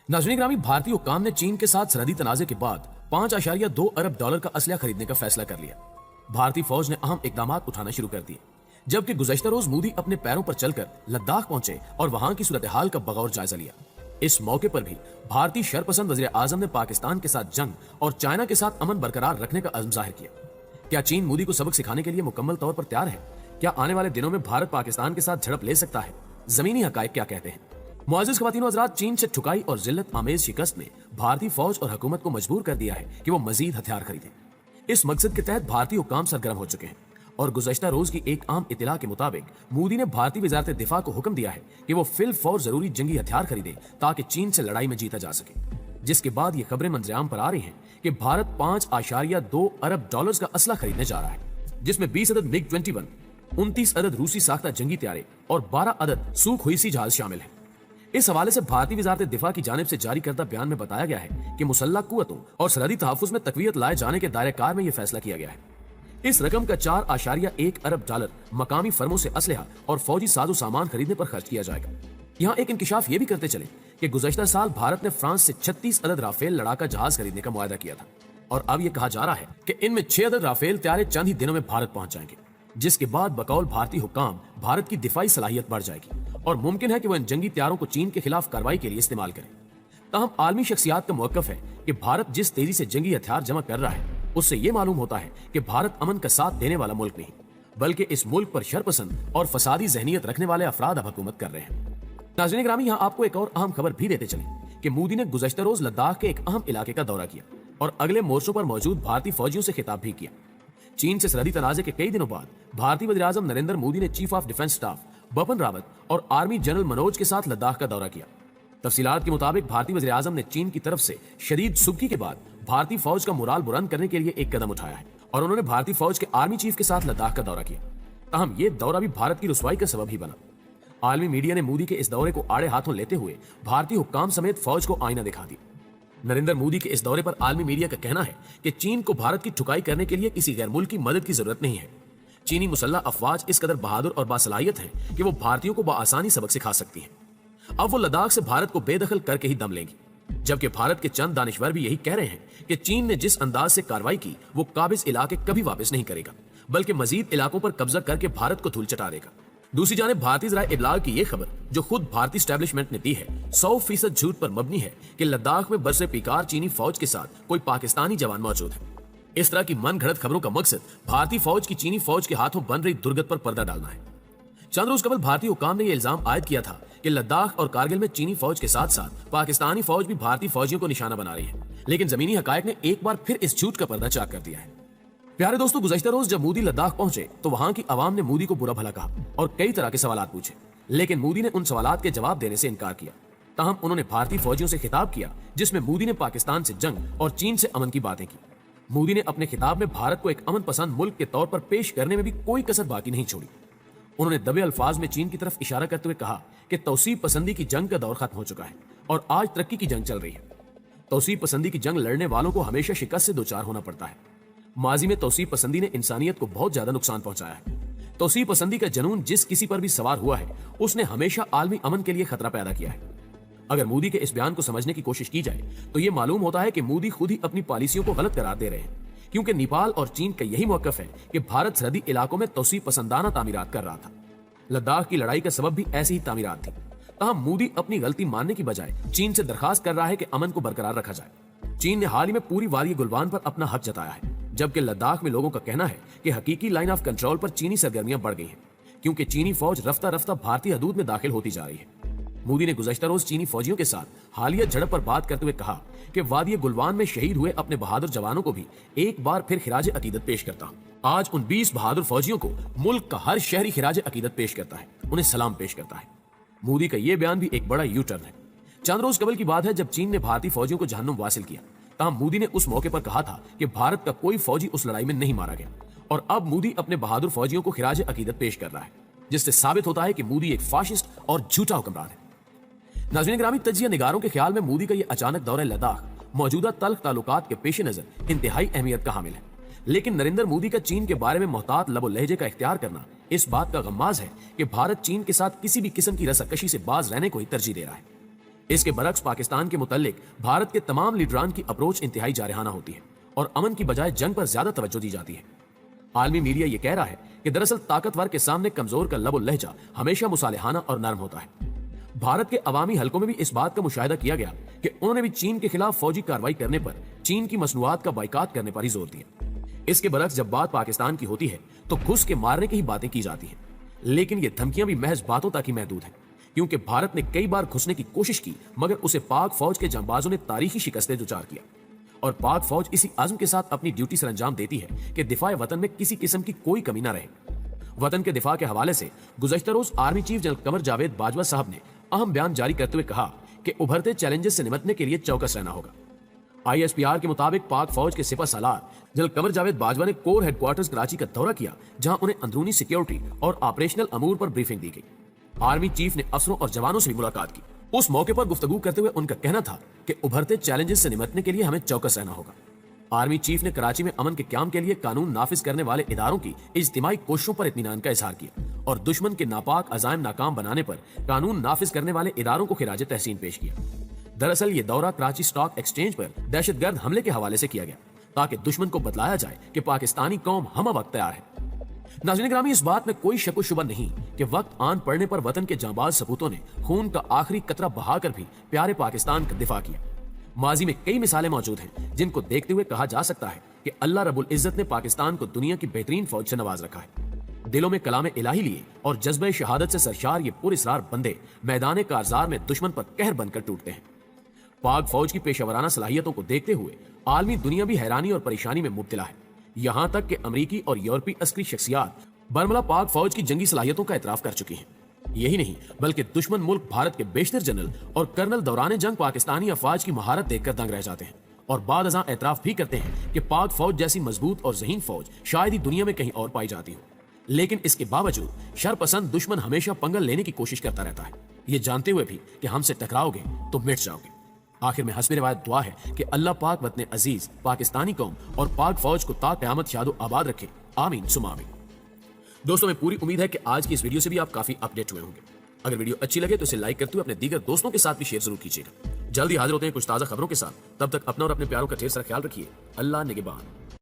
नाज़रीन ग्रामी, भारतीय हुक्काम ने चीन के साथ सरहदी तनाज़े के बाद $5.2 अरब का असलहा खरीदने का फैसला कर लिया। भारतीय फौज ने अहम इकदाम उठाना शुरू कर दिए, जबकि गुज़श्ता रोज मोदी अपने पैरों पर चलकर लद्दाख पहुंचे और वहां की सूरत हाल का बगौर जायजा लिया। इस मौके पर भी भारतीय शरपसंद वज़ीर आज़म ने पाकिस्तान के साथ जंग और चाइना के साथ अमन बरकरार रखने का अज़्म जाहिर किया। क्या चीन मोदी को सबक सिखाने के लिए मुकम्मल तौर पर तैयार है? क्या आने वाले दिनों में भारत पाकिस्तान के साथ झड़प ले सकता है? जमीनी हकायक क्या कहते हैं? मुअज़्ज़िज़ ख़वातीन व हज़रात, चीन से ठुकाई और जिल्लत आमेज शिकस्त ने भारतीय फौज और हुकूमत को मजबूर कर दिया है कि वो मजीद हथियार खरीदें। इस मकसद के तहत भारतीय हुक्काम सरगर्म हो चुके हैं और गुज़श्ता रोज की एक आम इत्तला के मुताबिक मोदी ने भारतीय वज़ारत दिफा को हुक्म दिया है कि वो फिल फौर जरूरी जंगी हथियार खरीदे ताकि चीन से लड़ाई में जीता जा सके। जिसके बाद ये खबरें मंजराम पर आ रही हैं कि भारत $5.2 अरब का असला खरीदने जा रहा है, जिसमें 20 अदद MiG-21, 29 अदद रूसी साख्ता जंगी तैयारे और 12 अदद सूखोईसी जहाज शामिल हैं। इस हवाले से भारतीय वज़ारत दिफा की जानिब से जारी करदा बयान में बताया गया है कि मुसल्लह कुव्वतों और सरहदी तहफ़्फ़ुज़ में तक़वियत लाए जाने के दायरे कार में यह फैसला किया गया है। इस रकम का $4.1 अरब मकामी फर्मों से असलहा और फौजी साजो सामान खरीदने पर खर्च किया जाएगा। यहाँ एक इंकिशाफ ये भी करते चले कि गुज़श्ता साल भारत ने फ्रांस से 36 अदद राफेल लड़ाका जहाज खरीदने का मुआहदा किया था और अब यह कहा जा रहा है कि इनमें 6 अदद राफेल तैयारे चंद ही दिनों में भारत पहुंच जाएंगे, जिसके बाद बकौल भारतीय हुक्काम भारत की दिफाई सलाहियत बढ़ जाएगी और मुमकिन है कि वह इन जंगी तैयारों को चीन के खिलाफ कार्रवाई के लिए इस्तेमाल करें। ताहम आलमी शख्सियात का मौक़िफ़ है कि भारत जिस तेजी से जंगी हथियार जमा कर रहा है, उससे ये मालूम होता है कि भारत अमन का साथ देने वाला मुल्क नहीं, बल्कि इस मुल्क पर शरपसंद और फसादी ज़हनियत रखने वाले अफराद अब हुकूमत कर रहे हैं। नाज़रीन ग्रामी, यहाँ आपको एक और अहम खबर भी देते चले कि मोदी ने गुज़श्ता रोज लद्दाख के एक अहम इलाके का दौरा किया और अगले मोर्चों पर मौजूद भारतीय फौजियों से खिताब भी किया। चीन से सरहदी तनाज़े के कई दिनों बाद भारतीय वज़ीर आज़म नरेंद्र मोदी ने chief of defence staff Bipin Rawat और आर्मी जनरल मनोज के साथ लद्दाख का दौरा किया। तफसीलात के मुताबिक भारतीय वज़ीर आज़म ने चीन की तरफ से शदीद सुबकी के बाद भारतीय फौज का मोराल बुलंद करने के लिए एक कदम उठाया है और उन्होंने भारतीय फौज के आर्मी चीफ के साथ लद्दाख का दौरा किया। ताहम ये दौरा भी भारत की रुसवाई का सबब ही बना। आलमी मीडिया ने मोदी के इस दौरे को आड़े हाथों लेते हुए भारतीय हुक्काम समेत फौज को आईना दिखा दिया। नरेंद्र मोदी के इस दौरे पर आलमी मीडिया का कहना है कि चीन को भारत की ठुकाई करने के लिए किसी गैर मुल्क की मदद की जरूरत नहीं है। चीनी मुसल्लह अफवाज इस कदर बहादुर और बासलाहियत हैं कि वो भारतीयों को बआसानी सबक सिखा सकती हैं। अब वो लद्दाख से भारत को बेदखल करके ही दम लेंगी, जबकि भारत के चंद दानिश्वर भी यही कह रहे हैं कि चीन ने जिस अंदाज से कार्रवाई की वो काबिज इलाके कभी वापस नहीं करेगा, बल्कि मजीद इलाकों पर कब्जा करके भारत को धूल चटा देगा। दूसरी जानिब भारतीय ज़राए इब्लाग की ये खबर जो खुद भारतीय स्टैब्लिशमेंट ने दी है 100% झूठ पर मबनी है कि लद्दाख में बरसे पिकार चीनी फौज के साथ कोई पाकिस्तानी जवान मौजूद है। इस तरह की मन घड़त खबरों का मकसद भारतीय फौज की चीनी फौज के हाथों बन रही दुर्गत पर पर्दा डालना है। चंद रोज कबल भारतीय हुक्काम ने यह इल्जाम आयद किया था कि लद्दाख और कारगिल में चीनी फौज के साथ साथ पाकिस्तानी फौज भी भारतीय फौजियों को निशाना बना रही है, लेकिन जमीनी हकायक ने एक बार फिर इस झूठ का पर्दा चाक कर दिया है। प्यारे दोस्तों, गुज़श्ता रोज जब मोदी लद्दाख पहुंचे तो वहां की आवाम ने मोदी को बुरा भला कहा और कई तरह के सवालात पूछे, लेकिन मोदी ने उन सवालात के जवाब देने से इनकार किया। ताहम उन्होंने भारतीय फौजियों से खिताब किया, जिसमें मोदी ने पाकिस्तान से जंग और चीन से अमन की बातें की। मोदी ने अपने खिताब में भारत को एक अमन पसंद मुल्क के तौर पर पेश करने में भी कोई कसर बाकी नहीं छोड़ी। उन्होंने दबे अल्फाज में चीन की तरफ इशारा करते हुए कहा कि तौसीब पसंदी की जंग का दौर खत्म हो चुका है और आज तरक्की की जंग चल रही है। तौसीब पसंदी की जंग लड़ने वालों को हमेशा शिकस्त से दो चार होना पड़ता है। माजी में तौसीब पसंदी ने इंसानियत को बहुत ज्यादा नुकसान पहुंचाया है। तौसीब पसंदी का जनून जिस किसी पर भी सवार हुआ है उसने हमेशा आलमी अमन के लिए खतरा पैदा किया है। अगर मोदी के इस बयान को समझने की कोशिश की जाए तो ये मालूम होता है कि मोदी खुद ही अपनी पॉलिसियों को गलत करार दे रहे हैं, क्योंकि नेपाल और चीन का यही मौक़िफ़ है कि भारत सरहदी इलाकों में तौसीब पसंदाना तामीरात कर रहा था। लद्दाख की लड़ाई का सबब भी ऐसी ही तामीरात थी। ताहम मोदी अपनी गलती मानने की बजाय चीन से दरखास्त कर रहा है कि अमन को बरकरार रखा जाए। चीन ने हाल ही में पूरी वादी गुलवान पर अपना हक जताया है, जबकि लद्दाख में लोगों का कहना है कि हकीकी लाइन ऑफ कंट्रोल पर चीनी सरगर्मियां बढ़ गई हैं, क्योंकि चीनी फौज रफ्ता रफ्ता भारतीय हदूद में दाखिल होती जा रही है। मोदी ने गुज़श्ता रोज चीनी फौजियों के साथ हालिया झड़प पर बात करते हुए कहा कि वादी गुलवान में शहीद हुए अपने बहादुर जवानों को भी एक बार फिर खिराज अकीदत पेश करता हूँ। आज उन 20 बहादुर फौजियों को मुल्क का हर शहरी खिराज अकीदत पेश करता है, उन्हें सलाम पेश करता है। मोदी का यह बयान भी एक बड़ा यू टर्न है। चंद रोज कबल की बात है जब चीन ने भारतीय फौजियों को जहन्नुम वासिल किया। ताहम मोदी ने उस मौके पर कहा था कि भारत का कोई फौजी उस लड़ाई में नहीं मारा गया, और अब मोदी अपने बहादुर फौजियों को खिराज अकीदत पेश कर रहा है, जिससे साबित होता है कि मोदी एक फाशिस्ट और झूठा हुक्मरान है। नाज़रीन ग्रामी, तजिया निगारों के ख्याल में मोदी का यह अचानक दौरा लद्दाख मौजूदा तल्ख ताल्लुकात के पेश नजर इंतहाई अहमियत का हामिल है, लेकिन नरेंद्र मोदी का चीन के बारे में मोहतात लबो लहजे का इख्तियार करना इस बात का गम्माज है कि भारत चीन के साथ किसी भी किस्म की रसाकशी से बाज रहने को ही तरजीह दे रहा है। اس کے برعکس پاکستان کے متعلق بھارت کے تمام لیڈران کی اپروچ انتہائی جارحانہ ہوتی ہے اور امن کی بجائے جنگ پر زیادہ توجہ دی جاتی ہے۔ عالمی میڈیا یہ کہہ رہا ہے کہ دراصل طاقتور کے سامنے کمزور کا لب و لہجہ ہمیشہ مصالحانہ اور نرم ہوتا ہے۔ بھارت کے عوامی حلقوں میں بھی اس بات کا مشاہدہ کیا گیا کہ انہوں نے بھی چین کے خلاف فوجی کارروائی کرنے پر چین کی مصنوعات کا بائیکاٹ کرنے پر ہی زور دیا۔ اس کے برعکس جب بات پاکستان کی ہوتی ہے تو گھس کے مارنے کی ہی باتیں کی جاتی ہیں، لیکن یہ دھمکیاں بھی محض باتوں تک ہی محدود ہیں، کیونکہ بھارت نے کئی بار گھسنے کی کوشش کی مگر اسے پاک فوج کے جانبازوں نے تاریخی شکستیں دچار کیا، اور پاک فوج اسی عزم کے ساتھ اپنی ڈیوٹی سر انجام دیتی ہے کہ دفاع وطن میں کسی قسم کی کوئی کمی نہ رہے۔ وطن کے دفاع کے حوالے سے گزشتہ روز army chief general Qamar Javed Bajwa صاحب نے اہم بیان جاری کرتے ہوئے کہا کہ ابھرتے چیلنجز سے نمٹنے کے لیے چوکس رہنا ہوگا۔ آئی ایس پی آر کے مطابق پاک فوج کے سپہ سالار جنرل قمر جاوید باجوہ نے کور ہیڈ کوارٹرز کراچی کا دورہ کیا، جہاں انہیں اندرونی سیکیورٹی اور آپریشنل امور پر بریفنگ دی گئی۔ آرمی چیف نے افسروں اور جوانوں سے بھی ملاقات کی۔ اس موقع پر گفتگو کرتے ہوئے ان کا کہنا تھا کہ ابھرتے چیلنجز سے نمٹنے کے لیے ہمیں چوکس رہنا ہوگا۔ آرمی چیف نے کراچی میں امن کے قیام کے لیے قانون نافذ کرنے والے اداروں کی اجتماعی کوششوں پر اطمینان کا اظہار کیا اور دشمن کے ناپاک عزائم ناکام بنانے پر قانون نافذ کرنے والے اداروں کو خراج تحسین پیش کیا۔ دراصل یہ دورہ کراچی سٹاک ایکسچینج پر دہشت گرد حملے کے حوالے سے کیا گیا تاکہ دشمن کو بتلایا جائے کہ پاکستانی قوم ہمہ وقت تیار ہے۔ ناظرین گرامی، اس بات میں کوئی شک و شبہ نہیں کہ وقت آن پڑنے پر وطن کے جانباز سپوتوں نے خون کا آخری قطرہ بہا کر بھی پیارے پاکستان کا دفاع کیا۔ ماضی میں کئی مثالیں موجود ہیں جن کو دیکھتے ہوئے کہا جا سکتا ہے کہ اللہ رب العزت نے پاکستان کو دنیا کی بہترین فوج سے نواز رکھا ہے۔ دلوں میں کلام الہی لیے اور جذبہ شہادت سے سرشار یہ پراسرار بندے میدان کارزار میں دشمن پر قہر بن کر ٹوٹتے ہیں۔ پاک فوج کی پیشہ ورانہ صلاحیتوں کو دیکھتے ہوئے عالمی دنیا بھی حیرانی اور پریشانی میں مبتلا ہے، یہاں تک کہ امریکی اور یورپی عسکری شخصیات برملا پاک فوج کی جنگی صلاحیتوں کا اعتراف کر چکی ہیں۔ یہی نہیں بلکہ دشمن ملک بھارت کے بیشتر جنرل اور کرنل دوران جنگ پاکستانی افواج کی مہارت دیکھ کر دنگ رہ جاتے ہیں اور بعد ازاں اعتراف بھی کرتے ہیں کہ پاک فوج جیسی مضبوط اور ذہین فوج شاید ہی دنیا میں کہیں اور پائی جاتی ہو۔ لیکن اس کے باوجود شر پسند دشمن ہمیشہ پنگل لینے کی کوشش کرتا رہتا ہے، یہ جانتے ہوئے بھی کہ ہم سے ٹکراؤ گے تو مٹ جاؤ گے۔ آخر میں حسب روایت دعا ہے کہ اللہ پاک وطن عزیز، پاکستانی قوم اور پاک فوج کو تا قیامت شاد و آباد رکھے، آمین ثم آمین۔ دوستوں، میں پوری امید ہے کہ آج کی اس ویڈیو سے بھی آپ کافی اپڈیٹ ہوئے ہوں گے۔ اگر ویڈیو اچھی لگے تو اسے لائک کرتے ہوئے اپنے دیگر دوستوں کے ساتھ بھی شیئر ضرور کیجیے گا۔ جلدی حاضر ہوتے ہیں کچھ تازہ خبروں کے ساتھ، تب تک اپنا اور اپنے پیاروں کا ڈھیر سارا خیال رکھیے۔ اللہ نگہبان۔